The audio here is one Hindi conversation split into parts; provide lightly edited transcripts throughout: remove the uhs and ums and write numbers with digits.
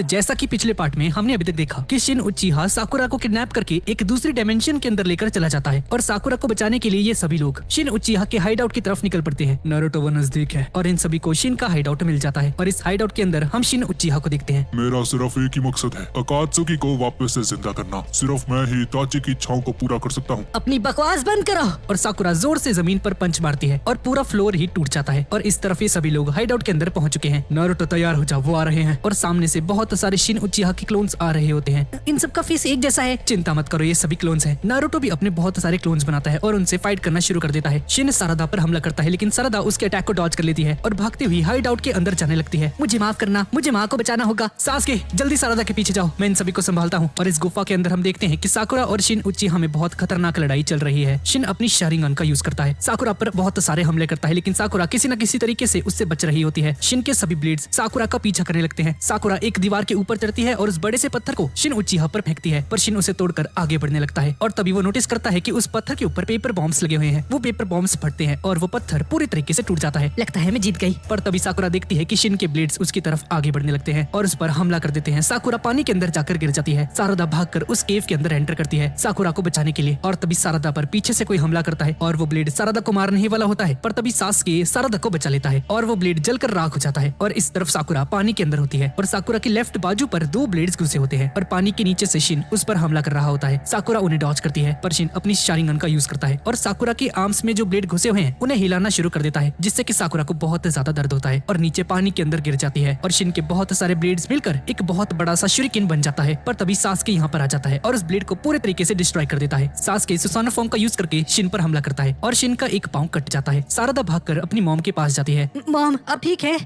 जैसा कि पिछले पार्ट में हमने अभी तक देखा कि शिन उचिहा साकुरा को किडनैप करके एक दूसरी डायमेंशन के अंदर लेकर चला जाता है और साकुरा को बचाने के लिए ये सभी लोग शिन उचिहा के हाइड आउट की तरफ निकल पड़ते हैं। नारुतो वो नजदीक है और इन सभी को शिन का हाइड आउट मिल जाता है और इस हाइड आउट के अंदर हम शिन उचिहा को देखते हैं। मेरा सिर्फ एक ही मकसद है, अकात्सुकी को वापस से जिंदा करना। सिर्फ मैं ही इताची की इच्छाओं को पूरा कर सकता हूँ। अपनी बकवास बंद करो। और साकुरा जोर से जमीन पर पंच मारती है और पूरा फ्लोर ही टूट जाता है और इस तरफ ये सभी लोग हाइड आउट के अंदर पहुंच चुके हैं। नारुतो तैयार हो जा, वो आ रहे हैं। और सामने से बहुत सारे शिन उचिहा के क्लोन्स आ रहे होते हैं। इन सब का फेस एक जैसा है। चिंता मत करो, ये सभी क्लोन्स हैं। नारुतो भी अपने बहुत सारे क्लोन्स बनाता है और उनसे फाइट करना शुरू कर देता है। शिन सारदा पर हमला करता है लेकिन सारदा उसके अटैक को डॉज कर लेती है और भागती हुई हाइड आउट के अंदर जाने लगती है। मुझे माफ करना, मुझे माँ को बचाना होगा। सासुके जल्दी सारदा के पीछे जाओ, मैं इन सभी को संभालता हूँ। और इस गुफा के अंदर हम देखते हैं कि साकुरा और शिन उचिहा में बहुत खतरनाक लड़ाई चल रही है। शिन अपनी शारिंगन का यूज करता है, साकुरा पर बहुत सारे हमले करता है लेकिन साकुरा किसी न किसी तरीके से उससे बच रही होती है। शिन के सभी ब्लेड्स साकुरा का पीछा करने लगते हैं। साकुरा एक दीवार के ऊपर चढ़ती है और उस बड़े से पत्थर को शिन उचिहा पर फेंकती है, पर शिन उसे तोड़कर आगे बढ़ने लगता है और तभी वो नोटिस करता है कि उस पत्थर के ऊपर पेपर बॉम्ब्स लगे हुए हैं। वो पेपर बॉम्ब्स फटते हैं और वो पत्थर पूरी तरीके से टूट जाता है। लगता है मैं जीत गई। पर तभी साकुरा देखती है कि शिन के ब्लेड्स उसकी तरफ आगे बढ़ने लगते हैं और उस पर हमला कर देते हैं। साकुरा पानी के अंदर जाकर गिर जाती है। सारदा भागकर उस केव के अंदर एंटर करती है साकुरा को बचाने के लिए और तभी सारदा पर पीछे से कोई हमला करता है और वो ब्लेड सारदा को मारने ही वाला होता है, पर तभी सासुके सारदा को बचा लेता है और वो ब्लेड जलकर राख हो जाता है। और इस तरफ साकुरा पानी के अंदर होती है और साकुरा की लेफ्ट बाजू पर 2 ब्लेड्स घुसे होते हैं और पानी के नीचे से शिन उस पर हमला कर रहा होता है। साकुरा उन्हें डॉज करती है पर शिन अपनी शारिंगन का यूज करता है और साकुरा की आर्म्स में जो ब्लेड घुसे हुए हैं उन्हें हिलाना शुरू कर देता है, जिससे कि साकुरा को बहुत ज्यादा दर्द होता है और नीचे पानी के अंदर गिर जाती है और शिन के बहुत सारे ब्लेड्स मिलकर एक बहुत बड़ा सा शूरिकेन बन जाता है। पर तभी सासुके यहाँ पर आ जाता है और उस ब्लेड को पूरे तरीके से डिस्ट्रॉय कर देता है। सासुके सुसाना फॉर्म का यूज करके शिन पर हमला करता है और शिन का एक पाँव कट जाता है। सारदा भागकर अपनी मॉम के पास जाती है। मॉम अब ठीक है।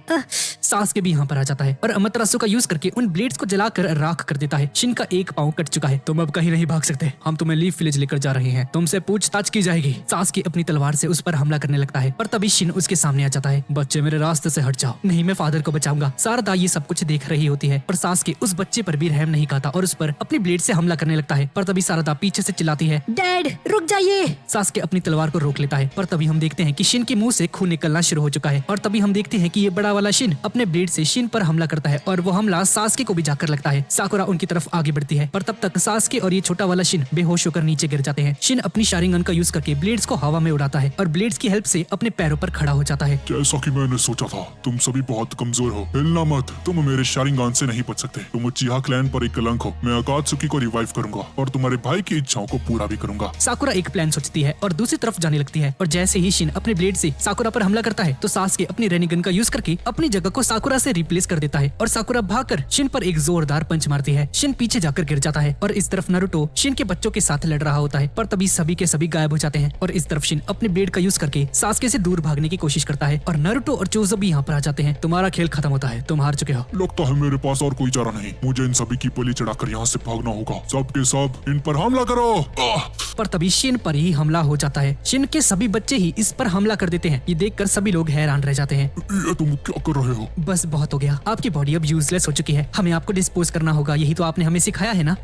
सासुके भी यहाँ पर आ जाता है और अमतरासु का यूज करके उन ब्लेड्स को जलाकर राख कर देता है। शिन का एक पाँव कट चुका है। तुम अब कहीं नहीं भाग सकते, हम तुम्हें लीफ विलेज लेकर जा रहे हैं, तुमसे पूछताछ की जाएगी। सासुके अपनी तलवार से उस पर हमला करने लगता है पर तभी शिन उसके सामने आ जाता है। बच्चे मेरे रास्ते से हट जाओ, नहीं मैं फादर को बचाऊंगा। सारदा ये सब कुछ देख रही होती है और सासुके उस बच्चे पर भी रहम नहीं खाता और उस पर अपनी ब्लेड से हमला करने लगता है। पर तभी सारदा पीछे से चिल्लाती है, डैड रुक जाइए। सासुके अपनी तलवार को रोक लेता है पर तभी हम देखते हैं कि शिन के मुंह से खून निकलना शुरू हो चुका है और तभी हम देखते हैं कि ये बड़ा वाला शिन अपने ब्लेड से शिन पर हमला करता है और वो हमला सासुके को भी जाकर लगता है। साकुरा उनकी तरफ आगे बढ़ती है पर तब तक सासुके और ये छोटा वाला शिन बेहोश होकर नीचे गिर जाते हैं। शिन अपनी शारिंगन का यूज करके ब्लेड्स को हवा में उड़ाता है और ब्लेड्स की हेल्प से अपने पैरों पर खड़ा हो जाता है। जैसा कि मैंने सोचा था, तुम सभी बहुत कमजोर हो, हिलना मत, तुम मेरे शारिंगन से नहीं बच सकते। तुम उचिहा क्लैन पर एक कलंक हो। मैं अकात्सुकी को रिवाइव करूंगा और तुम्हारे भाई की इच्छाओं को पूरा भी करूंगा। साकुरा एक प्लान सोचती है और दूसरी तरफ जाने लगती है और जैसे ही शिन अपने ब्लेड से साकुरा पर हमला करता है तो सासुके अपनी रेनिगन का यूज करके अपनी जगह को साकुरा से रिप्लेस कर देता है और साकुरा भागकर शिन पर एक जोरदार पंच मारती है। शिन पीछे जाकर गिर जाता है और इस तरफ नारुतो शिन के बच्चों के साथ लड़ रहा होता है पर तभी सभी के सभी गायब हो जाते हैं और इस तरफ शिन अपने ब्लेड का यूज करके सासुके से दूर भागने की कोशिश करता है और नारुतो और चोजो भी यहाँ पर आ जाते हैं। तुम्हारा खेल खत्म होता है, तुम हार चुके हो। लगता है मेरे पास और कोई चारा नहीं, मुझे इन सभी की बलि चढ़ाकर यहाँ से भागना होगा। सबके सब इन पर हमला करो। पर तभी शिन पर ही हमला हो जाता है। शिन के सभी बच्चे ही इस पर हमला कर देते हैं। ये देखकर सभी लोग हैरान रह जाते हैं। ये तुम क्या कर रहे हो? बस बहुत हो गया, आपकी बॉडी अब यूजलेस हो चुकी है, हमें आपको डिस्पोज करना होगा, यही तो आपने हमें सिखाया है ना।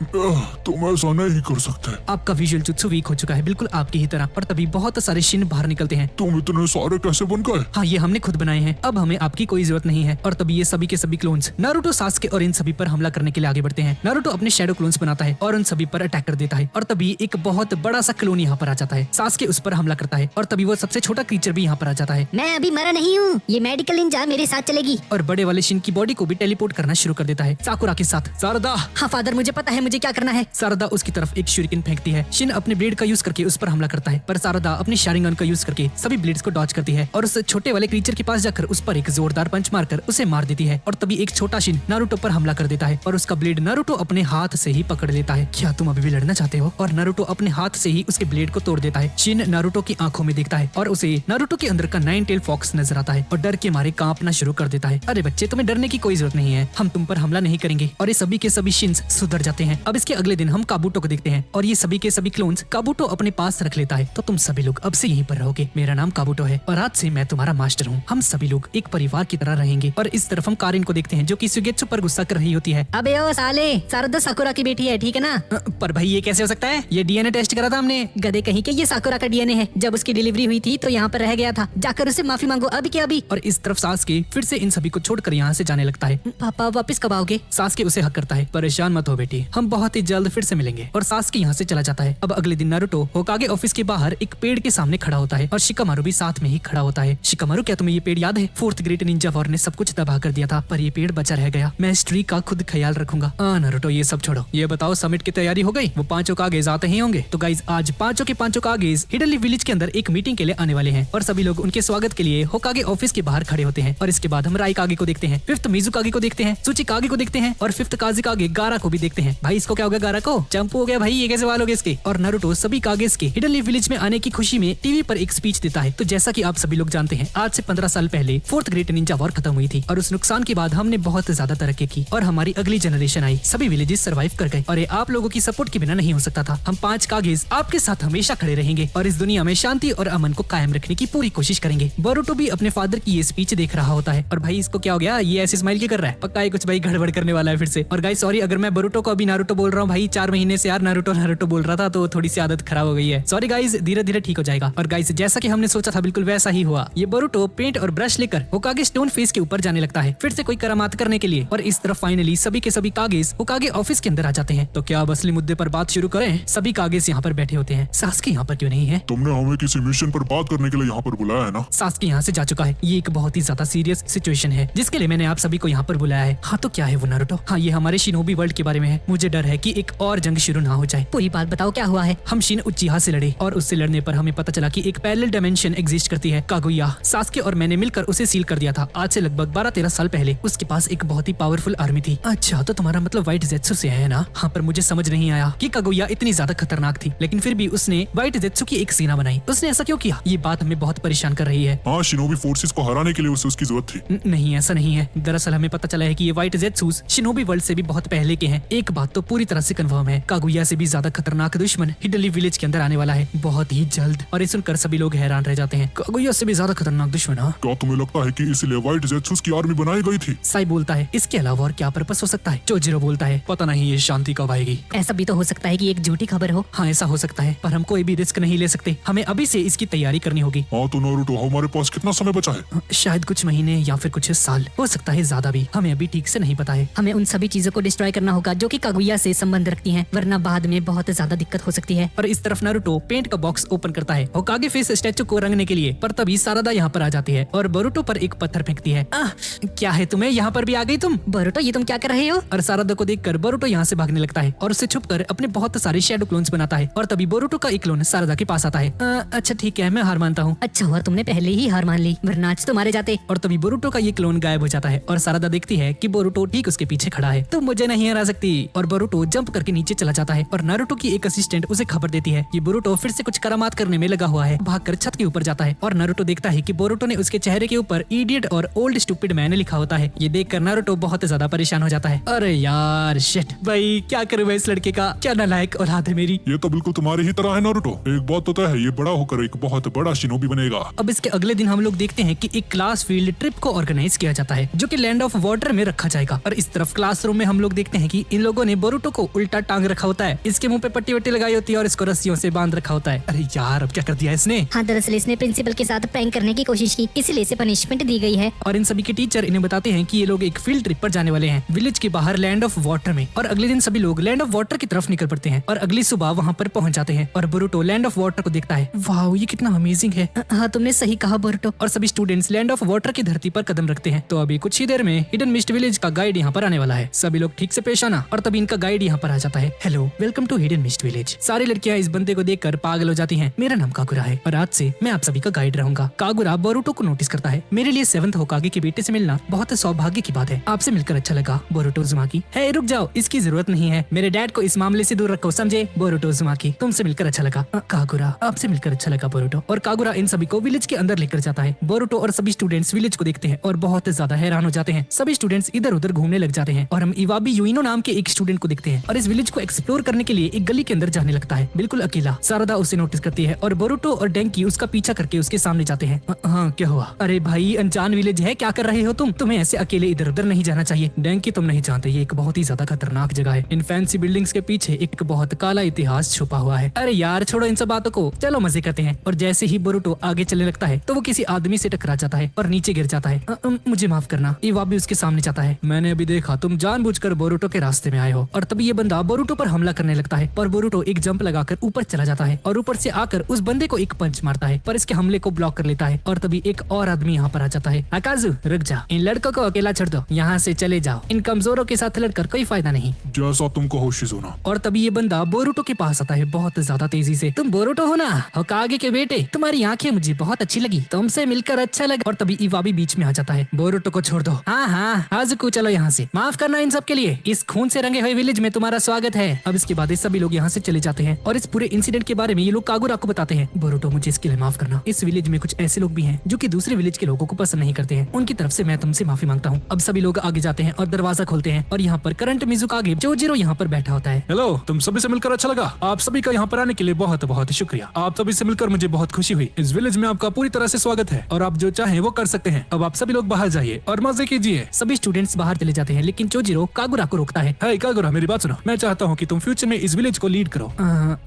तुम ऐसा नहीं कर सकते। आपका विजुअल जुत्सु वीक हो चुका है, बिल्कुल आपकी ही तरह। पर तभी बहुत सारे शिन बाहर निकलते हैं। तुम इतने सारे कैसे बन गए? हाँ, ये हमने खुद बनाए हैं, अब हमें आपकी कोई जरूरत नहीं है। और तभी ये सभी के सभी क्लोन्स नारुतो, सासुके और इन सभी पर हमला करने के लिए आगे बढ़ते हैं। नारुतो अपने शैडो क्लोन्स बनाता है और उन सभी पर अटैक कर देता है और तभी एक बहुत बड़ा सा क्लोन यहाँ पर आ जाता है। सासुके उस पर हमला करता है और तभी वो सबसे छोटा क्रीचर भी यहाँ पर आ जाता है। मैं अभी मरा नहीं हूँ, ये मेडिकल निंजा मेरे साथ चलेगी। और बड़े वाले शिन की बॉडी को भी टेलीपोर्ट करना शुरू कर देता है साकुरा के साथ। सारदा। हाँ फादर, मुझे पता है मुझे क्या करना है। सारदा उसकी तरफ एक शूरिकेन फेंकती है। शिन अपने ब्लेड का यूज करके उस पर हमला करता है पर सारदा अपनी शारिंगन का यूज करके सभी ब्लेड्स को डॉज करती है और उस छोटे वाले क्रीचर के पास जाकर उस पर एक जोरदार पंच मारकर उसे मार देती है। और तभी एक छोटा शिन नारुतो पर हमला कर देता है और उसका ब्लेड नारुतो अपने हाथ से ही पकड़ लेता है। क्या तुम अभी भी लड़ना चाहते हो? और नारुतो अपने हाथ से ही उसके ब्लेड को तोड़ देता है। शिन नारुतो की आंखों में देखता है और उसे नारुतो के अंदर का 9 टेल फॉक्स नजर आता है और डर के मारे कांपना शुरू कर देता है। अरे बच्चे, तुम्हें डरने की कोई जरूरत नहीं है, हम तुम पर हमला नहीं करेंगे। और ये सभी के सभी शिन्स सुधर जाते हैं। अब इसके अगले दिन हम काबूटो को देखते हैं और ये सभी के सभी क्लोन्स काबूटो अपने पास रख लेता है। तो तुम सभी लोग अब से यहीं पर रहोगे। मेरा नाम काबूटो है और आज से मैं तुम्हारा मास्टर हूँ। हम सभी लोग एक परिवार की तरह रहेंगे। और इस तरफ हम कारिन को देखते हैं जो कि सुगेत्सु पर गुस्सा कर रही होती है। अबे ओ साले, सारदा साकुरा की बेटी है, ठीक है ना? पर भाई ये कैसे हो सकता है? ये डीएनए टेस्ट करा था हमने। गधे कहीं के, ये साकुरा का डीएनए है। जब उसकी डिलीवरी हुई थी तो यहाँ पर रह गया था, जाकर उससे माफी मांगो अभी के अभी। और इस तरफ सासुके फिर से इन सभी को छोड़कर यहाँ से जाने लगता है। पापा वापस वापस कब आओगे? सास्के उसे हक करता है, परेशान मत हो बेटी, हम बहुत ही जल्द फिर से मिलेंगे। और सास्के यहाँ से चला जाता है। अब अगले दिन नारुतो होकागे ऑफिस के बाहर एक पेड़ के सामने खड़ा होता है और शिकामारू भी साथ में ही खड़ा होता है। शिकामारू, क्या तुम्हें ये पेड़ याद है? फोर्थ ग्रेट निंजा वॉर ने सब कुछ तबाह कर दिया था, पर ये पेड़ बचा रह गया। मैं इस ट्री का खुद ख्याल रखूंगा। नारुतो ये सब छोड़ो, ये बताओ समिट की तैयारी हो गई? वो पांचों कागेज आते ही होंगे। तो गाइज आज पांचों के पांचों कागेज हिडन लीफ विलेज के अंदर एक मीटिंग के लिए आने वाले हैं और सभी लोग उनके स्वागत के लिए होकागे ऑफिस के बाहर खड़े होते हैं। और इसके बाद हम राइकागे को देखते हैं, फिफ्थ मिजुकागे को देखते हैं, सुचिकागे को देखते हैं और फिफ्थ काजिकागे गारा को भी देखते हैं। भाई इसको क्या हो गया? गारा को चंपू हो गया भाई, ये कैसे सवाल हो गए इसके? और नारुतो सभी कागेज के हिडन लीफ विलेज में आने की खुशी में टीवी पर एक स्पीच देता है। तो जैसा कि आप सभी लोग जानते हैं, आज से 15 साल पहले फोर्थ ग्रेट निंजा वॉर खत्म हुई थी और उस नुकसान के बाद हमने बहुत ज्यादा तरक्की की और हमारी अगली जनरेशन आई। सभी विलेजेस सर्वाइव कर गए और ये आप लोगों की सपोर्ट के बिना नहीं हो सकता था। हम 5 कागेज आपके साथ हमेशा खड़े रहेंगे और इस दुनिया में शांति और अमन को कायम रखने की पूरी कोशिश करेंगे। बोरुतो भी अपने फादर की ये स्पीच देख रहा होता है। और भाई इसको क्या हो गया? ये ऐसे स्माइल क्यों कर रहा है? पक्का ये कुछ भाई गड़बड़ करने वाला है फिर से। और गाइस सॉरी अगर मैं बोरुतो को अभी नारुतो बोल रहा हूँ भाई, 4 महीने से यार नारुतो नारुतो बोल रहा था तो थोड़ी सी आदत खराब हो गई है। सॉरी गाइस, धीरे धीरे ठीक हो जाएगा। और गाइस जैसा कि हमने सोचा था बिल्कुल वैसा ही हुआ। ये बोरुतो पेंट और ब्रश लेकर होकागे स्टोन फेस के ऊपर जाने लगता है फिर से कोई करामात करने के लिए। और इस तरफ फाइनली सभी के सभी कागेज होकागे ऑफिस के अंदर आ जाते हैं। तो क्या अब असली मुद्दे पर बात शुरू करें? सभी कागेज यहाँ पर बैठे होते हैं। सास्के यहाँ पर क्यों नहीं है? तुमने हमें किसी मिशन पर बात करने के लिए यहाँ पर बुलाया है ना? सास्के यहाँ से जा चुका है। ये एक बहुत ही ज्यादा सीरियस सिचुएशन है जिसके लिए मैंने आप सभी को यहाँ पर बुलाया है। हाँ तो क्या है वो नारुतो? हाँ ये हमारे शिनोबी वर्ल्ड के बारे में है। मुझे डर है कि एक और जंग शुरू ना हो जाए। पूरी बात बताओ, क्या हुआ है? हम शिन उचिहा से लड़े और उससे लड़ने पर हमें पता चला कि एक पैरेलल डायमेंशन एग्जिस्ट करती है, कागुया। सास्के और मैंने मिलकर उसे सील कर दिया था आज से लगभग 12-13 साल पहले। उसके पास एक बहुत ही पावरफुल आर्मी थी। अच्छा तो तुम्हारा मतलब व्हाइट जेत्सु से है ना? हाँ पर मुझे समझ नहीं आया कि कागुया इतनी ज्यादा खतरनाक थी, लेकिन फिर भी उसने व्हाइट जेत्सु की एक सेना बनाई। उसने ऐसा क्यों किया? ये बात हमें बहुत परेशान कर रही है। हाँ, शिनोबी फोर्सेस को हराने के लिए उसे उसकी जरूरत थी। नहीं ऐसा नहीं है। दरअसल हमें पता चला है कि ये व्हाइट जेत्सूस शिनोबी वर्ल्ड से भी बहुत पहले के हैं। एक बात तो पूरी तरह से कंफर्म है, कागुया से भी ज्यादा खतरनाक दुश्मन हिडन लीफ विलेज के अंदर आने वाला है बहुत ही जल्द। और ये सुनकर सभी लोग हैरान रह जाते हैं। कागुया से भी ज्यादा खतरनाक दुश्मन? हाँ क्या तुम्हें लगता है कि इसलिए व्हाइट जेत्सुस की आर्मी बनाई गई थी? साई बोलता है इसके अलावा और क्या पर्पस हो सकता है? जोजिरो बोलता है पता नहीं ये शांति कब आएगी। ऐसा भी तो हो सकता है कि एक झूठी खबर हो। हाँ ऐसा हो सकता है, पर हम कोई भी रिस्क नहीं ले सकते। हमें अभी से इसकी तैयारी करनी होगी। हाँ तो नारुतो हमारे पास कितना समय बचा है? शायद कुछ महीने या फिर कुछ साल, हो सकता है ज्यादा भी, हमें अभी ठीक से नहीं पता है। हमें उन सभी चीजों को डिस्ट्रॉय करना होगा जो कि कागुया से संबंध रखती हैं, वरना बाद में बहुत ज्यादा दिक्कत हो सकती है। और इस तरफ नारुतो पेंट का बॉक्स ओपन करता है होकागे फेस स्टैचू को रंगने के लिए, पर तभी सारादा यहाँ पर आ जाती है और बोरुतो पर एक पत्थर फेंकती है। क्या है तुम्हें? यहाँ पर भी आ गई तुम? बोरुतो ये तुम क्या कर रहे हो? और सारादा को देखकर बोरुतो यहाँ से भागने लगता है और उसे छुपकर अपने बहुत सारे शैडो क्लोन्स बनाता है। और तभी बोरुतो का एक क्लोन सारादा के पास आता है। अच्छा ठीक है, मैं हार मानता हूँ। अच्छा हुआ तुमने पहले ही हार मान ली, वरना आज तो मारे जाते। और तभी बोरुतो का ये क्लोन गायब हो जाता है और सारादा देखती है कि बोरुतो ठीक उसके पीछे खड़ा है। तुम मुझे नहीं हरा सकती। और बोरुतो जंप करके नीचे चला जाता है और नारुतो की एक असिस्टेंट उसे खबर देती है कि बोरुतो फिर से कुछ करामात करने में लगा हुआ है। भागकर छत के ऊपर जाता है और नारुतो देखता है कि बोरुतो ने उसके चेहरे के ऊपर इडियट और ओल्ड स्टूपिड मैन लिखा होता है। ये देखकर नारुतो बहुत ज्यादा परेशान हो जाता है। अरे यार शिट भाई, क्या करूं मैं इस लड़के का? क्या नालायक औलाद है मेरी। ये तो बिल्कुल तुम्हारी ही तरह है नारुतो। एक बात तो तय है, ये बड़ा होकर एक बहुत बड़ा शिनोबी बनेगा। अब इसके अगले दिन हम लोग देखते हैं कि एक क्लास फील्ड ट्रिप को ऑर्गेनाइज किया जाता है जो कि लैंड ऑफ वाटर में रखा जाएगा। और इस तरफ क्लासरूम में हम लोग देखते हैं कि इन लोगों ने बोरुतो को उल्टा टांग रखा होता है, इसके मुंह पे पट्टी वट्टी लगाई होती है और इसको रस्सियों से बांध रखा होता है। अरे यार अब क्या कर दिया इसने? हाँ दरअसल इसने प्रिंसिपल के साथ प्रैंक करने की कोशिश की, इसलिए इसे पनिशमेंट दी गई है। और इन सभी के टीचर इन्हें बताते हैं कि ये लोग एक फील्ड ट्रिप पर जाने वाले हैं विलेज के बाहर लैंड ऑफ वाटर में। और अगले दिन सभी लोग लैंड ऑफ वाटर की तरफ निकल पड़ते हैं और अगली सुबह वहाँ पर पहुँच जाते हैं। और बोरुतो लैंड ऑफ वाटर को देखता है। वाह ये कितना अमेजिंग है। हाँ तुमने सही कहा बोरुतो। और सभी स्टूडेंट्स लैंड ऑफ वाटर की धरती पर कदम रखते हैं। तो अभी कुछ ही देर में हिडन मिस्ट विलेज का गाइड यहाँ पर आने वाला है। सभी लोग ठीक से पेश आना। और तभी इनका गाइड यहाँ पर आ जाता है। Hello, welcome to hidden mist village. सारी लड़कियाँ इस बंदे को देखकर पागल हो जाती हैं। मेरा नाम कागुरा है और आज से मैं आप सभी का गाइड रहूंगा। कागुरा बोरुतो को नोटिस करता है। मेरे लिए 7th होकागे के बेटे से मिलना बहुत सौभाग्य की बात है। आपसे मिलकर अच्छा लगा बोरुतो उज़ुमाकी। है रुक जाओ, इसकी जरूरत नहीं है। मेरे डैड को इस मामले से दूर रखो, समझे? बोरुतो उज़ुमाकी तुमसे मिलकर अच्छा लगा। कागुरा आपसे मिलकर अच्छा लगा बोरुतो। और कागुरा इन सभी को विलेज के अंदर लेकर जाता है। बोरुतो और सभी स्टूडेंट्स विलेज को देखते हैं और बहुत ज्यादा हैरान हो जाते हैं। सभी स्टूडेंट्स इधर उधर घूमने लग जाते हैं और हम इवाबी यूइनो नाम के एक स्टूडेंट को देखते हैं और इस विलेज को एक्सप्लोर करने के लिए एक गली के अंदर जाने लगता है बिल्कुल अकेला। सारदा उसे नोटिस करती है और बोरुतो और डेंकी उसका पीछा करके उसके सामने जाते हैं। हाँ क्या हुआ? अरे भाई अनजान विलेज है, क्या कर रहे हो तुम? तुम्हें ऐसे अकेले इधर उधर नहीं जाना चाहिए। डेंकी तुम नहीं जानते ये एक बहुत ही ज्यादा खतरनाक जगह है। इन फैंसी बिल्डिंग्स के पीछे एक बहुत काला इतिहास छुपा हुआ है। अरे यार छोड़ो इन सब बातों को, चलो मजे करते हैं। और जैसे ही बोरुतो आगे चलने लगता है तो वो किसी आदमी से टकरा जाता है और नीचे गिर जाता है। मुझे माफ करना। इवाबी उसके सामने जाता है है। मैंने अभी देखा तुम जानबूझकर बोरुटो के रास्ते में आए हो। और तभी ये बंदा बोरुटो पर हमला करने लगता है, पर बोरुटो एक जंप लगाकर ऊपर चला जाता है और ऊपर से आकर उस बंदे को एक पंच मारता है, पर इसके हमले को ब्लॉक कर लेता है। और तभी एक और आदमी यहाँ पर आ जाता है। अकाजू रुक जा, इन लड़कों को अकेला छोड़ दो, यहाँ से चले जाओ, इन कमजोरों के साथ लड़कर कोई फायदा नहीं। जैसा तुम कहो शिजुना। और तभी ये बंदा बोरुटो के पास आता है बहुत ज्यादा तेजी से। तुम बोरुटो हो ना, होकागे के बेटे, तुम्हारी आंखें मुझे बहुत अच्छी लगी, तुमसे मिलकर अच्छा लगा। और तभी इवाबी बीच में आ जाता है। बोरुटो को छोड़ दो। हाँ हाँ हाजुको, चलो यहाँ से, माफ करना इन सब के लिए, इस खून से रंगे हुए विलेज में तुम्हारा स्वागत है। अब इसके बाद सभी लोग यहाँ से चले जाते हैं और इस पूरे इंसिडेंट के बारे में ये लोग कागुरा को बताते हैं। बोरुटो मुझे इसके लिए माफ करना, इस विलेज में कुछ ऐसे लोग भी हैं जो कि दूसरे विलेज के लोगों को पसंद नहीं करते हैं, उनकी तरफ से मैं तुमसे माफी मांगता हूँ। अब सभी लोग आगे जाते हैं और दरवाजा खोलते हैं और यहाँ पर करंट मिजुकागे चोजिरो यहाँ पर बैठा होता है। हेलो, तुम सभी से मिलकर अच्छा लगा। आप सभी का यहाँ पर आने के लिए बहुत बहुत शुक्रिया। आप सभी से मिलकर मुझे बहुत खुशी हुई। इस विलेज में आपका पूरी तरह से स्वागत है और आप जो चाहें वो कर सकते हैं। अब आप सभी लोग बाहर जाइए और मजे कीजिए। सभी स्टूडेंट्स बाहर चले जाते हैं, लेकिन चोजिरो कागुरा को रोकता है। हाय कागुरा, मेरी बात सुनो। मैं चाहता हूँ कि तुम फ्यूचर में इस विलेज को लीड करो।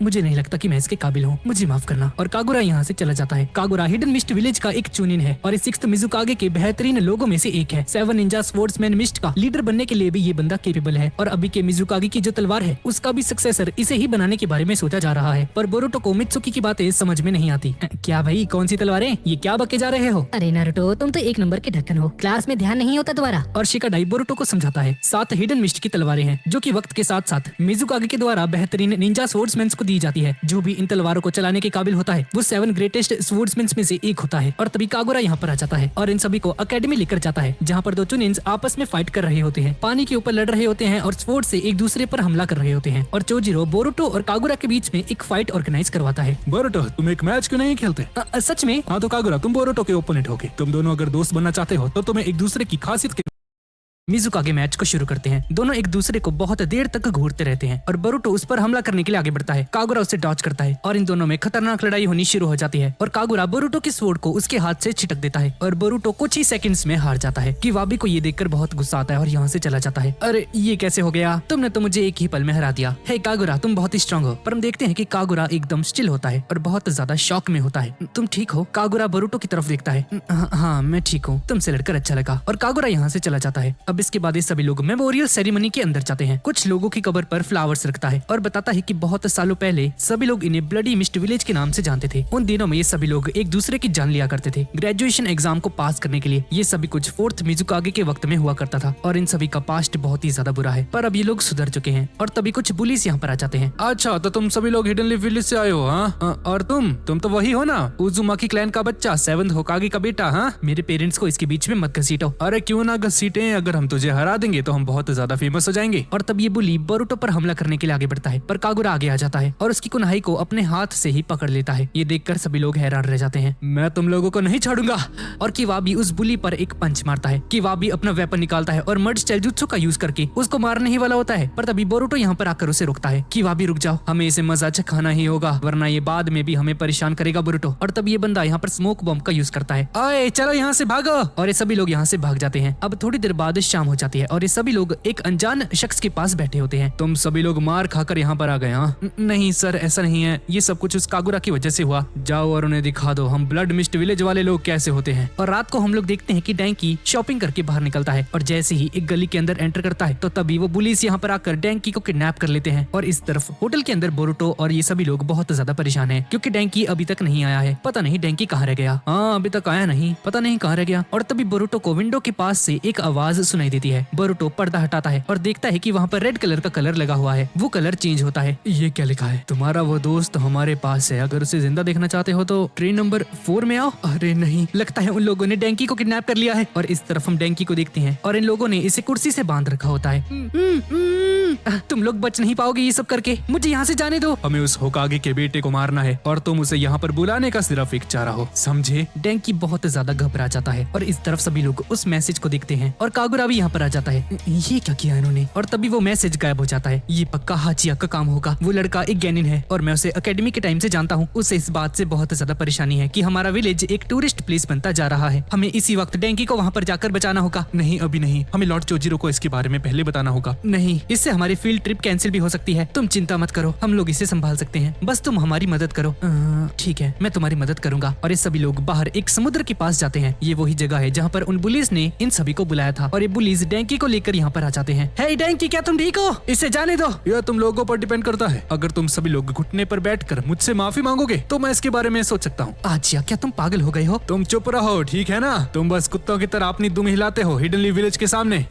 मुझे नहीं लगता कि मैं इसके काबिल हूँ, मुझे माफ करना। और कागुरा यहाँ से चला जाता है। कागुरा हिडन मिस्ट विलेज का एक चुनिन है और इस 6th मिजुकागे के बेहतरीन लोगों में से एक है। 7 निंजा स्पोर्ट्समैन मिस्ट का लीडर बनने के लिए भी ये बंदा केपेबल है। और अभी के मिजुकागे की जो तलवार है उसका भी सक्सेसर इसे ही बनाने के बारे में सोचा जा रहा है। पर बोरुटो को मित्सुकी की बातें समझ में नहीं आती। क्या भाई, कौन सी तलवारें, ये क्या बके जा रहे हो? अरे नारुतो, तुम तो एक नंबर के ढक्कन हो, क्लास में ध्यान नहीं होता तुम्हारा। और शिकाडाई बोरुटो को समझाता है। 7 हिडन मिस्ट की तलवारें हैं जो कि वक्त के साथ साथ मिजुकागे के द्वारा बेहतरीन निंजा स्पोर्ट्समैन को दी जाती है। जो भी इन तलवारों को चलाने के काबिल होता है वो 7 ग्रेटेस्ट स्पोर्ट्समैन में से एक होता है। और तभी कागुरा यहाँ पर आ जाता है और इन सभी को अकेडमी लेकर जाता है, जहाँ पर 2 चुनिन्स आपस में फाइट कर रहे होते हैं, पानी के ऊपर लड़ रहे होते हैं और स्पोर्ट से एक दूसरे पर हमला कर रहे होते हैं। और चोजिरो बोरुटो और कागुरा के बीच में एक फाइट ऑर्गेनाइज करवाता है। बोरुटो, तुम एक मैच क्यों नहीं खेलते? सच में? हाँ तो कागुरा, तुम बोरुटो के ओपोनेंट होगे। तुम दोनों अगर दोस्त बनना चाहते हो तो तुम्हें एक दूसरे की खासियत के मिजुकागे मैच को शुरू करते हैं। दोनों एक दूसरे को बहुत देर तक घूरते रहते हैं और बोरुटो उस पर हमला करने के लिए आगे बढ़ता है। कागुरा उसे डॉच करता है और इन दोनों में खतरनाक लड़ाई होनी शुरू हो जाती है। और कागुरा बोरुटो की स्वॉर्ड को उसके हाथ से छिटक देता है और बोरुटो कुछ ही सेकंड्स में हार जाता है। किवाबी को ये देखकर बहुत गुस्सा आता है और यहाँ से चला जाता है। अरे ये कैसे हो गया, तुमने तो मुझे एक ही पल में हरा दिया। हे कागुरा, तुम बहुत ही स्ट्रांग हो। पर हम देखते हैं कि कागुरा एकदम स्टिल होता है और बहुत ज्यादा शॉक में होता है। तुम ठीक हो? कागुरा बोरुटो की तरफ देखता है। हाँ मैं ठीक हूँ, तुमसे लड़कर अच्छा लगा। और कागुरा यहाँ से चला जाता है। अब इसके बाद सभी लोग मेमोरियल सेरेमनी के अंदर जाते हैं। कुछ लोगों की कब्र पर फ्लावर्स रखता है और बताता है कि बहुत सालों पहले सभी लोग इन्हें ब्लडी मिस्ट विलेज के नाम से जानते थे। उन दिनों में ये सभी लोग एक दूसरे की जान लिया करते थे ग्रेजुएशन एग्जाम को पास करने के लिए। ये सभी कुछ 4th मिजुकागे के वक्त में हुआ करता था और इन सभी का पास्ट बहुत ही ज्यादा बुरा है, पर अब ये लोग सुधर चुके हैं। और तभी कुछ पुलिस यहाँ पर आ जाते हैं। अच्छा, तो तुम सभी लोग हिडन लिव विलेज से आए हो? हाँ, और तुम तो वही हो ना, उजुमाकी क्लैन का बच्चा, 7th होकागे का बेटा। हाँ, मेरे पेरेंट्स को इसके बीच में मत घसीटो। अरे क्यों ना घसीटे, अगर हम तुझे हरा देंगे तो हम बहुत ज्यादा फेमस हो जाएंगे। और तब ये बुली बोरुटो पर हमला करने के लिए आगे बढ़ता है, पर कागुरा आगे आ जाता है और उसकी कुन्हाई को अपने हाथ से ही पकड़ लेता है। ये देखकर सभी लोग हैरान रह जाते हैं। मैं तुम लोगों को नहीं छोड़ूंगा। और किवाबी उस बुली पर एक पंच मारता है। किवाबी अपना वेपन निकालता है और मर्ड सेल्जुत्सु का यूज करके उसको मारने ही वाला होता है, पर तभी बोरुटो यहाँ पर आकर उसे रोकता है। किवाबी रुक जाओ, हमें इसे मजा चखाना ही होगा, वरना ये बाद में भी हमें परेशान करेगा बोरुटो। और तब ये बंदा यहाँ पर स्मोक बॉम्ब का यूज करता है। ओए चलो यहाँ से भागो। और ये सभी लोग यहाँ से भाग जाते हैं। अब थोड़ी देर बाद शाम हो जाती है और ये सभी लोग एक अनजान शख्स के पास बैठे होते हैं। तुम सभी लोग मार खाकर यहाँ पर आ गए? हाँ, नहीं सर, ऐसा नहीं है, ये सब कुछ उस कागुरा की वजह से हुआ। जाओ और उन्हें दिखा दो हम ब्लड मिस्ट विलेज वाले लोग कैसे होते हैं। और रात को हम लोग देखते हैं कि डैंकी शॉपिंग करके बाहर निकलता है और जैसे ही एक गली के अंदर एंटर करता है तो तभी वो पुलिस यहाँ पर आकर डैंकी को किडनैप कर लेते हैं। और इस तरफ होटल के अंदर बोरुटो और ये सभी लोग बहुत ज्यादा परेशान है क्योंकि डैंकी अभी तक नहीं आया है। पता नहीं डैंकी कहाँ रह गया। हाँ, अभी तक आया नहीं, पता नहीं कहाँ रह गया। और तभी बोरुटो को विंडो के पास से एक आवाज सुनाई देती है। बोरुटो पर्दा हटाता है और देखता है कि वहाँ पर रेड कलर का कलर लगा हुआ है। वो कलर चेंज होता है। ये क्या लिखा है? तुम्हारा वो दोस्त हमारे पास है, अगर उसे जिंदा देखना चाहते हो तो ट्रेन नंबर 4 में आओ। अरे नहीं, लगता है उन लोगों ने डैंकी को किडनैप कर लिया है। और इस तरफ हम डैंकी को देखते हैं और इन लोगों ने इसे कुर्सी से बांध रखा होता है। तुम लोग बच नहीं पाओगे ये सब करके, मुझे यहाँ से जाने दो। हमें उस होकागे के बेटे को मारना है और तुम उसे यहाँ पर बुलाने का सिर्फ एक चारा हो, समझे? डैंकी बहुत ज्यादा घबरा जाता है और इस तरफ सभी लोग उस मैसेज को देखते हैं और कागुरा भी यहाँ पर आ जाता है। ये क्या किया इन्होंने? और तभी वो मैसेज गायब हो जाता है। ये पक्का हाचिया का काम होगा। वो लड़का एक गैनिन है और मैं उसे एकेडमी के टाइम से जानता हूँ। उसे इस बात से बहुत ज्यादा परेशानी है कि हमारा विलेज एक टूरिस्ट प्लेस बनता जा रहा है। हमें इसी वक्त डैंकी को वहाँ पर जाकर बचाना होगा। नहीं, अभी नहीं, हमें लॉर्ड चोजिरो को इसके बारे में पहले बताना होगा। नहीं, इससे हमारी हमारी फील्ड ट्रिप कैंसिल भी हो सकती है। तुम चिंता मत करो, हम लोग इसे संभाल सकते हैं, बस तुम हमारी मदद करो। ठीक है, मैं तुम्हारी मदद करूंगा। और ये सभी लोग बाहर एक समुद्र के पास जाते हैं। ये वही जगह है जहाँ पर उन बुलीज ने इन सभी को बुलाया था और ये बुलीज डैंकी को लेकर यहाँ पर आ जाते हैं। हे डैंकी, क्या तुम ठीक हो? इसे जाने दो। यह तुम लोगों पर डिपेंड करता है। अगर तुम सभी लोग घुटने पर बैठकर मुझसे माफी मांगोगे तो मैं इसके बारे में सोच सकता हूँ। आजिया, क्या तुम पागल हो गए हो? तुम चुप रहो, ठीक है ना? तुम बस कुत्तों की तरह अपनी दुम हिलाते हो हिडनली विलेज के सामने।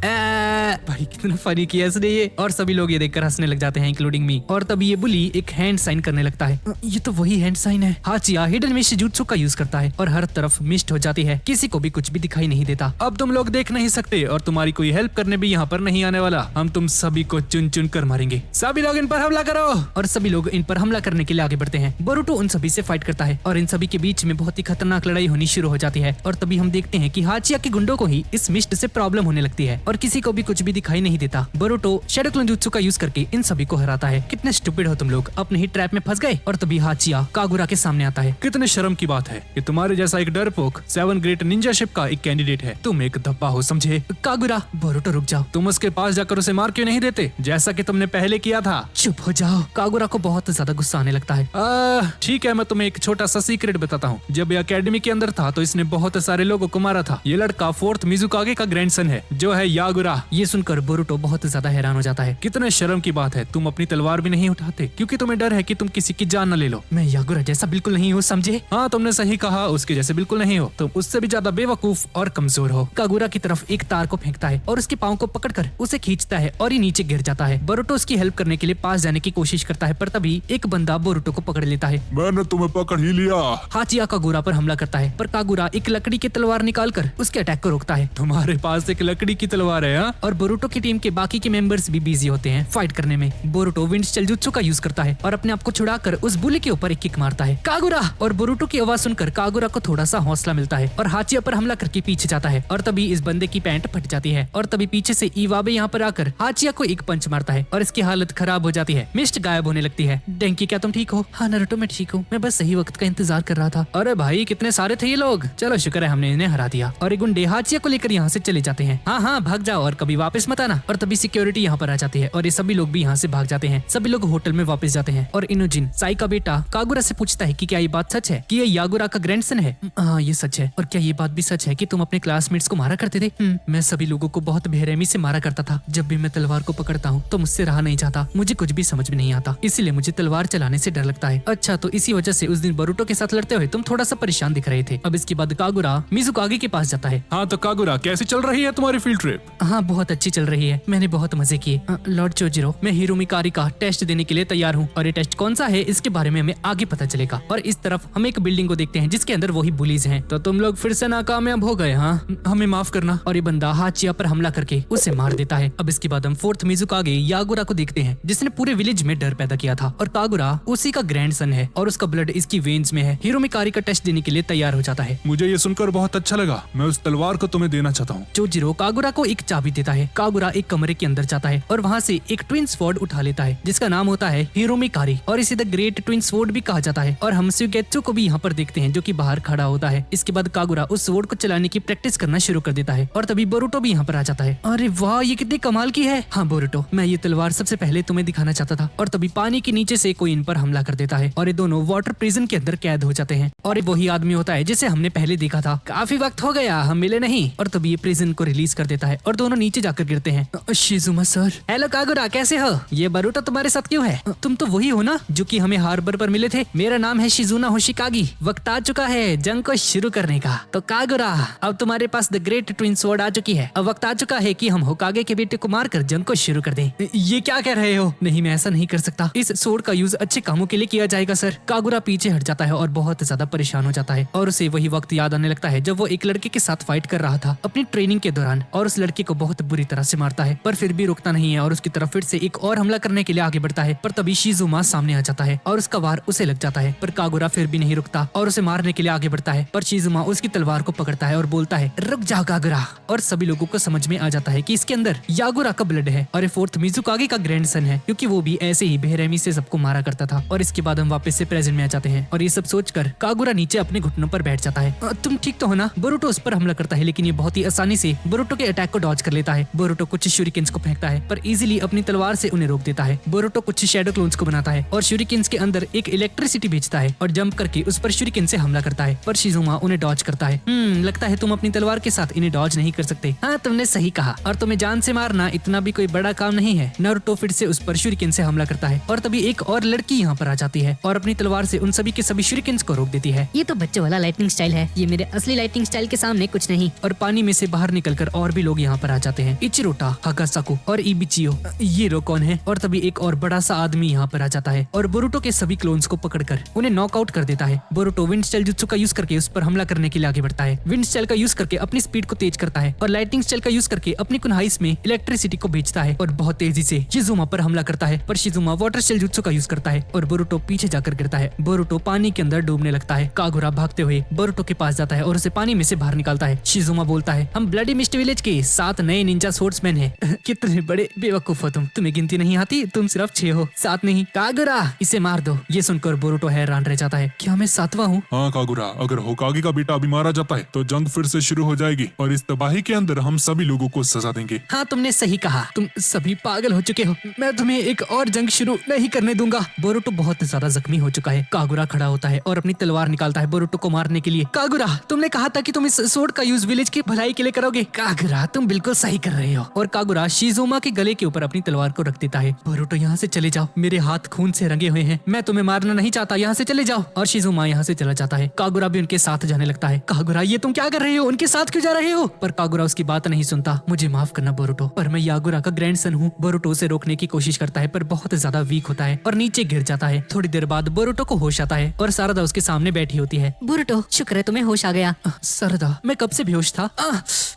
भाई कितना फनी किया इसने ये। और सभी लोग ये देखकर हंसने लग जाते हैं, इंक्लूडिंग मी। और तभी ये बुली एक हैंड साइन करने लगता है। ये तो वही हैंड साइन है। हाचिया हिडन में शिजुत्सु का यूज करता है और हर तरफ मिस्ट हो जाती है, किसी को भी कुछ भी दिखाई नहीं देता। अब तुम लोग देख नहीं सकते और तुम्हारी कोई हेल्प करने भी यहाँ पर नहीं आने वाला। हम तुम सभी को चुन चुन कर मारेंगे। सभी लोग इन पर हमला करो। और सभी लोग इन पर हमला करने के लिए आगे बढ़ते हैं। बोरुटो उन सभी से फाइट करता है और इन सभी के बीच में बहुत ही खतरनाक लड़ाई होनी शुरू हो जाती है। और तभी हम देखते हैं कि हाचिया के गुंडों को ही इस मिस्ट से प्रॉब्लम होने लगती है और किसी को भी कुछ भी दिखाई नहीं देता। बोरुटो शैडो क्लोन जुत्सु का यूज करके इन सभी को हराता है। कितने स्टूपिड हो तुम लोग, अपने ही ट्रैप में फंस गए। और तभी हाचिया कागुरा के सामने आता है। कितने शर्म की बात है कि तुम्हारे जैसा एक डरपोक 7 ग्रेट निंजा शिप का एक कैंडिडेट है। तुम एक धब्बा हो, समझे? कागुरा, बोरुटो रुक जाओ। तुम उसके पास जाकर उसे मार क्यों नहीं देते जैसा कि तुमने पहले किया था? चुप हो जाओ। कागुरा को बहुत ज्यादा गुस्सा आने लगता है। ठीक है, मैं तुम्हें एक छोटा सा सीक्रेट बताता हूँ। जब ये अकेडमी के अंदर था तो इसने बहुत सारे लोगों को मारा था। ये लड़का 4th मिजुकागे का ग्रैंडसन है, जो है यागुरा। ये सुनकर बोरुटो बहुत ज्यादा हैरान हो जाता है। कितने शर्म की बात है, तुम अपनी तलवार भी नहीं उठाते क्योंकि तुम्हें डर है कि तुम किसी की जान न ले लो। मैं यागुरा जैसा बिल्कुल नहीं हूँ, समझे? हाँ, तुमने सही कहा, उसके जैसे बिल्कुल नहीं हो। तुम उससे भी ज्यादा बेवकूफ और कमजोर हो। कागुरा की तरफ एक तार को फेंकता है और उसके पाँव को पकड़कर उसे खींचता है और ये नीचे गिर जाता है। बोरुटो उसकी हेल्प करने के लिए पास जाने की कोशिश करता है, पर तभी एक बंदा बोरुटो को पकड़ लेता है। मैंने तुम्हें पकड़ ही लिया। हाचिया कागुरा पर हमला करता है, पर कागुरा एक लकड़ी की तलवार निकालकर उसके अटैक को रोकता है। तुम्हारे पास एक लकड़ी की तलवार है? हाँ? और बोरुटो की टीम के बाकी के मेंबर्स भी बिजी होते हैं फाइट करने में। बोरुटो विंड जुत्सु का यूज करता है और अपने आप को छुड़ाकर उस बुली के ऊपर एक किक मारता है। कागुरा! और बोरुटो की आवाज सुनकर कागुरा को थोड़ा सा हौसला मिलता है और हाचिया पर हमला करके पीछे जाता है। और तभी इस बंदे की पैंट फट जाती है और तभी पीछे से इवाबे यहाँ पर आकर हाचिया को एक पंच मारता है और इसकी हालत खराब हो जाती है। मिस्ट गायब होने लगती है। डेंकी, क्या तुम ठीक हो? हाँ नारुतो, मैं ठीक हूँ। मैं बस सही वक्त का इंतजार कर रहा था। अरे भाई, कितने सारे थे ये लोग। चलो शुक्र है हमने इन्हें हरा दिया। और ये गुंडे हाचिया को लेकर यहाँ से चले जाते हैं। हाँ, भाग जाओ और कभी वापस मत आना। और तभी सिक्योरिटी यहाँ पर आ जाती है और ये सभी लोग भी यहाँ से भाग जाते हैं। सभी लोग होटल में वापस जाते हैं और इनोजिन, साई का बेटा, कागुरा से पूछता है कि क्या ये बात सच है कि ये यागुरा का ग्रैंडसन है? हाँ, ये सच है। और क्या ये बात भी सच है कि तुम अपने क्लासमेट्स को मारा करते थे? मैं सभी लोगों को बहुत बेरहमी से मारा करता था। जब भी मैं तलवार को पकड़ता हूँ तो मुझसे रहा नहीं जाता। मुझे कुछ भी समझ में नहीं आता, इसीलिए मुझे तलवार चलाने से डर लगता है। अच्छा, तो इसी वजह से उस दिन बोरुटो के साथ लड़ते हुए तुम थोड़ा सा परेशान दिख रहे थे। अब इसके बाद कागुरा मिजुकागे के पास जाता है। हाँ, तो कागुरा, कैसी चल रही है तुम्हारी फील्ड ट्रिप? हाँ, बहुत अच्छी चल रही है। मैंने बहुत मजे किए। लॉर्ड चोजिरो, मैं हिरोमी कारी का टेस्ट देने के लिए तैयार हूँ और ये टेस्ट कौन सा है इसके बारे में हमें आगे पता चलेगा। और इस तरफ हम एक बिल्डिंग को देखते हैं जिसके अंदर वही बुलीज हैं। तो तुम लोग फिर से नाकामयाब हो गए? हाँ, हमें माफ करना। और ये बंदा हाचिया पर हमला करके उसे मार देता है। अब इसके बाद हम 4th मिजुकागे यागुरा को देखते हैं जिसने पूरे विलेज में डर पैदा किया था। और कागुरा उसी का ग्रैंडसन है और उसका ब्लड इसकी वेन्स में है। हिरोमी कारी का टेस्ट देने के लिए तैयार हो जाता है। मुझे ये सुनकर बहुत अच्छा लगा। मैं उस तलवार को तुम्हें देना चाहता हूँ। चोजिरो कागुरा को एक चाबी देता है। कागुरा एक कमरे के अंदर जाता है और वहाँ से एक ट्विन स्वॉर्ड उठा लेता है जिसका नाम होता है हिरोमी कारी और इसे द ग्रेट ट्विन स्वॉर्ड भी कहा जाता है। और हम सुगेत्सु को भी यहाँ पर देखते हैं जो कि बाहर खड़ा होता है। इसके बाद कागुरा उस स्वॉर्ड को चलाने की प्रैक्टिस करना शुरू कर देता है और तभी बोरुटो भी यहाँ पर आ जाता है। अरे वाह, ये कितनी कमाल की है। हाँ बोरुटो, मैं ये तलवार सबसे पहले तुम्हें दिखाना चाहता था। और तभी पानी के नीचे से कोई इन पर हमला कर देता है और ये दोनों वाटर प्रिजन के अंदर कैद हो जाते हैं। और ये वही आदमी होता है जिसे हमने पहले देखा था। काफी वक्त हो गया, हम मिले नहीं। और तभी ये प्रिजन को रिलीज कर देता है और दोनों नीचे जाकर गिरते हैं। शिजुमा सर। हेलो कागुरा, कैसे हो? ये बोरुटो तुम्हारे साथ क्यों है? तुम तो वही हो ना जो कि हमें हार्बर पर मिले थे? मेरा नाम है शिजुना होशिकागी। वक्त आ चुका है जंग को शुरू करने का। तो कागुरा, अब तुम्हारे पास द ग्रेट ट्विन स्वॉर्ड आ चुकी है। अब वक्त आ चुका है कि हम होकागे के बेटे को मारकर जंग को शुरू कर दें। ये क्या कह रहे हो? नहीं, मैं ऐसा नहीं कर सकता। इस स्वॉर्ड का यूज अच्छे कामों के लिए किया जाएगा सर। कागुरा पीछे हट जाता है और बहुत ज्यादा परेशान हो जाता है और उसे वही वक्त याद आने लगता है जब वो एक लड़के के साथ फाइट कर रहा था अपनी ट्रेनिंग के दौरान और उस लड़के को बहुत बुरी तरह से मारता है, पर फिर भी रुकता नहीं है और उसकी तरफ फिर से एक और हमला करने के लिए आगे बढ़ता है। पर तभी शिजुमा सामने आ जाता है और उसका वार उसे लग जाता है, पर कागुरा फिर भी नहीं रुकता और उसे मारने के लिए आगे बढ़ता है। पर शिजुमा उसकी तलवार को पकड़ता है और बोलता है, रुक जाओ कागुरा। और सभी लोगों को समझ में आ जाता है कि इसके अंदर यागुरा का ब्लड है और 4th मिजुकागे का ग्रैंडसन है क्योंकि वो भी ऐसे ही बेरहमी से सबको मारा करता था। और इसके बाद हम वापस से प्रेजेंट में आ जाते हैं और ये सब सोचकर कागुरा नीचे अपने घुटनों पर बैठ जाता है। तुम ठीक तो हो ना? बोरुटो उस पर हमला करता है लेकिन ये बहुत ही आसानी से बोरुटो के अटैक को डॉज कर लेता है। बोरुटो कुछ शूरिकेन्स को फेंकता है पर इजीली इजीली अपनी तलवार से उन्हें रोक देता है। बोरुतो कुछ शैडो क्लोन्स को बनाता है और शूरिकेन्स के अंदर एक इलेक्ट्रिसिटी भेजता है और जंप करके उस पर शूरिकेन से हमला करता है, पर शिजुमा उन्हें डॉज करता है। लगता है तुम अपनी तलवार के साथ इन्हें डॉज नहीं कर सकते। हाँ, तुमने सही कहा, और तुम्हें जान से मारना इतना भी कोई बड़ा काम नहीं है। नारुतो फिर से उस पर शूरिकेन से हमला करता है और तभी एक और लड़की यहाँ पर आ जाती है और अपनी तलवार से उन सभी के सभी शूरिकेन्स को रोक देती है। ये तो बच्चों वाला लाइटनिंग स्टाइल है, ये मेरे असली लाइटनिंग स्टाइल के सामने कुछ नहीं। और पानी में से बाहर निकलकर और भी लोग यहाँ पर आ जाते हैं। इचिरोटा, हागासाकु और इबिचियो, ये लोग कौन है? और तभी एक और बड़ा सा आदमी यहाँ पर आ जाता है और बोरुतो के सभी क्लोन्स को पकड़कर उन्हें नॉकआउट कर देता है। बोरुतो विंड स्टाइल जुत्सु का यूज करके उस पर हमला करने के लिए आगे बढ़ता है। विंड स्टाइल का यूज करके अपनी स्पीड को तेज करता है और लाइटिंग स्टाइल का यूज करके अपनी कुनहाइस में इलेक्ट्रिसिटी को भेजता है और बहुत तेजी से शिजुमा पर हमला करता है, पर शिजुमा वाटर स्टाइल जुत्सु का यूज करता है और बोरुतो पीछे जाकर गिरता है। बोरुतो पानी के अंदर डूबने लगता है। कागुरा भागते हुए बोरुतो के पास जाता है और उसे पानी में से बाहर निकालता है। शिजुमा बोलता है, हम ब्लडी मिस्ट विलेज के 7 नए निंजा स्वॉर्ड्समैन हैं। कितने बड़े बेवकूफ हो तुम, तुम्हें गिनती नहीं आती, तुम सिर्फ 6 हो। 7 नहीं। कागुरा, इसे मार दो। ये सुनकर बोरुतो हैरान रह जाता है, क्या मैं 7वां हूँ? हाँ कागुरा, अगर होकागे का बेटा अभी मारा जाता है तो जंग फिर से शुरू हो जाएगी और इस तबाही के अंदर हम सभी लोगों को सजा देंगे। हाँ, तुमने सही कहा, तुम सभी पागल हो चुके हो। मैं तुम्हें एक और जंग शुरू नहीं करने दूंगा। बोरुतो बहुत ज्यादा जख्मी हो चुका है। कागुरा खड़ा होता है और अपनी तलवार निकालता है बोरुतो को मारने के लिए। कागुरा, तुमने कहा था कि तुम इस स्वॉर्ड का यूज विलेज की भलाई के लिए करोगे। कागुरा, तुम बिल्कुल सही कर रहे हो। और कागुरा शिजुमा के गले के ऊपर अपनी तलवार को रख देता है। बोरुतो, यहाँ से चले जाओ, मेरे हाथ खून से रंगे हुए हैं, मैं तुम्हें मारना नहीं चाहता, यहाँ से चले जाओ। और शिजुमा यहाँ से चला जाता है। कागुरा भी उनके साथ जाने लगता है। कागुरा, ये तुम क्या कर रहे हो? उनके साथ क्यों जा रहे हो? पर कागुरा उसकी बात नहीं सुनता। मुझे माफ करना बोरुतो, पर मैं यागुरा का ग्रैंडसन हूँ। बोरुतो उसे रोकने की कोशिश करता है पर बहुत ज्यादा वीक होता है और नीचे गिर जाता है। थोड़ी देर बाद बोरुतो को होश आता है और सारदा उसके सामने बैठी होती है। बोरुतो, शुक्र है तुम्हें होश आ गया। सारदा, मैं कब से बेहोश था?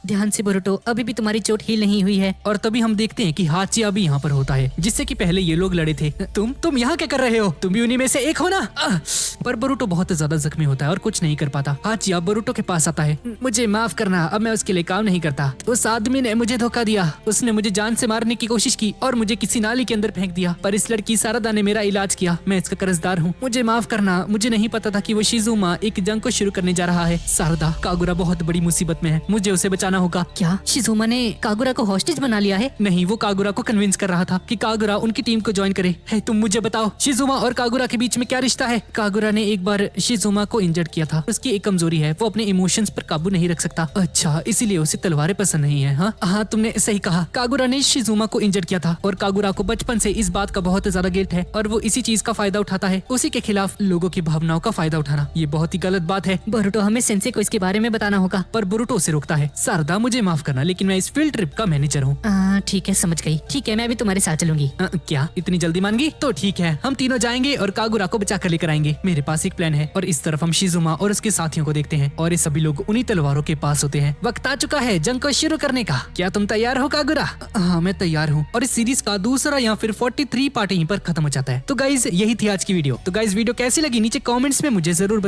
ध्यान से बोरुतो, अभी भी तुम्हारी चोट हील नहीं हुई है। और तभी हम देखते हैं कि हाचिया भी यहाँ पर होता है, जिससे कि पहले ये लोग लड़े थे। तुम यहाँ क्या कर रहे हो? तुम भी उन्हीं में से एक हो ना? पर बोरुतो बहुत ज्यादा जख्मी होता है और कुछ नहीं कर पाता। हाचिया बोरुतो के पास आता है। मुझे माफ करना, अब मैं उसके लिए काम नहीं करता। उस आदमी ने मुझे धोखा दिया, उसने मुझे जान से मारने की कोशिश की और मुझे किसी नाली के अंदर फेंक दिया, पर इस लड़की सारदा ने मेरा इलाज किया, मैं इसका कर्जदार हूँ। मुझे माफ करना, मुझे नहीं पता था कि वो शिजुमा एक जंग को शुरू करने जा रहा है। सारदा, कागुरा बहुत बड़ी मुसीबत में है, मुझे उसे बचाना होगा। क्या शिजुमा ने कागुरा को हॉस्टेज बना लिया है? नहीं, वो कागुरा को कन्विंस कर रहा था कि कागुरा उनकी टीम को ज्वाइन करे। है, तुम मुझे बताओ, शिजुमा और कागुरा के बीच में क्या रिश्ता है? कागुरा ने एक बार शिजुमा को इंजर्ड किया था। उसकी एक कमजोरी है, वो अपने इमोशंस पर काबू नहीं रख सकता। अच्छा, इसीलिए उसे तलवारें पसंद नहीं है। हाँ, तुमने सही कहा। कागुरा ने शिजुमा को इंजर्ड किया था और कागुरा को बचपन से इस बात का बहुत ज्यादा गिल्ट है और वो इसी चीज का फायदा उठाता है, उसी के खिलाफ लोगों की भावनाओं का फायदा उठाना। ये बहुत ही गलत बात है। बोरुतो, हमें सेंसे को इसके बारे में बताना होगा। पर बोरुतो उसे रोकता है। सारदा, मुझे माफ करना, लेकिन मैं इस फील्ड ट्रिप का मैनेजर हूँ। ठीक है, समझ गई। ठीक है, मैं भी तुम्हारे साथ चलूंगी। क्या इतनी जल्दी मान गई? तो ठीक है, हम तीनों जाएंगे और कागुरा को बचा कर लेकर आएंगे। मेरे पास एक प्लान है। और इस तरफ हम शिजुमा और उसके साथियों को देखते हैं और ये सभी लोग उन्हीं तलवारों के पास होते हैं। वक्त आ चुका है जंग को शुरू करने का। क्या तुम तैयार हो कागुरा? हाँ, मैं तैयार हूँ। और इस सीरीज का दूसरा या फिर 43 पार्ट यहीं पर खत्म हो जाता है। तो गाइज, यही थी आज की वीडियो। तो गाइज, वीडियो कैसी लगी नीचे कमेंट्स में मुझे जरूर